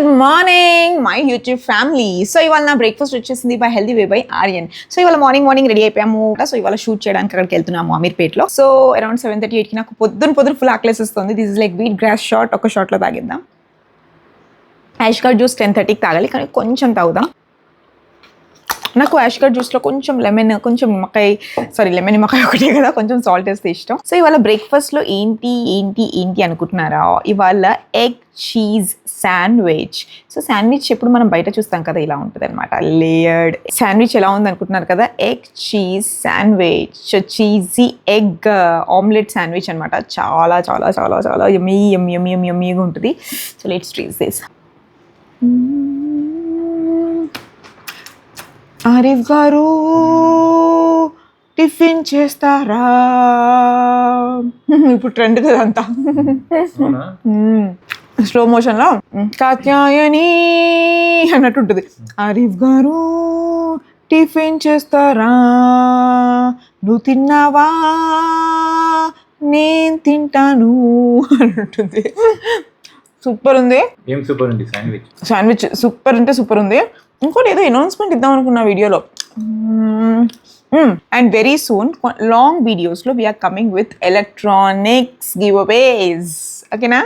Good morning my YouTube family. So ఇవాళ నా breakfast వచ్చేసింది by healthy way by Aryan. So ఇవాళ మార్నింగ్ రెడీ అయిపోయాము. సో ఇవాళ షూట్ చేయడానికి అక్కడికి వెళ్తున్నాము అమీర్పేట్లో. సో అరౌండ్ 7:38కి నాకు పొద్దున ఫుల్ ఆకలేస్తుంది. This is like wheat grass shot. ఒక షాట్లో తాగిద్దాం. యాష్గార్డ్ జ్యూస్ 10:30కి తాగాలి, కానీ కొంచెం తాగుదాం. నాకు యాష్గార్డ్ జ్యూస్లో కొంచెం కొంచెం లెమన్ నిమ్మకాయ ఒకటే కదా, కొంచెం సాల్ట్ వేస్తే ఇష్టం. సో ఇవాళ బ్రేక్ఫాస్ట్లో ఏంటి అనుకుంటున్నారా? ఇవాళ egg cheese sandwich. So sandwich ఎప్పుడు మనం బయట చూస్తాం కదా, ఇలా ఉంటుంది అనమాట, లేయర్డ్ శాండ్విచ్. ఎలా ఉంది అనుకుంటున్నారు కదా? Egg cheese sandwich, cheesy egg omelette sandwich అనమాట. చాలా చాలా చాలా చాలా యమ్మీగా ఉంటుంది. So let's try this. Arif గారు టిఫిన్ చేస్తారా? ఇప్పుడు ట్రెండ్ కదంతా. స్లో మోషన్లో కాత్యాయని అన్నట్టుంటుంది. ఆరిఫ్ గారు టిఫిన్ చేస్తారా? నువ్వు తిన్నావా? నేను తింటాను అన్నట్టుంది. సూపర్ ఉంది. ఏం సూపర్ ఉంది? శాండ్విచ్ సూపర్ అంటే సూపర్ ఉంది. ఇంకోటి ఏదో అనౌన్స్మెంట్ ఇద్దాం అనుకున్న వీడియోలో. అండ్ వెరీ సూన్ లాంగ్ వీడియోస్లో we are coming with electronics giveaways. ఓకేనా?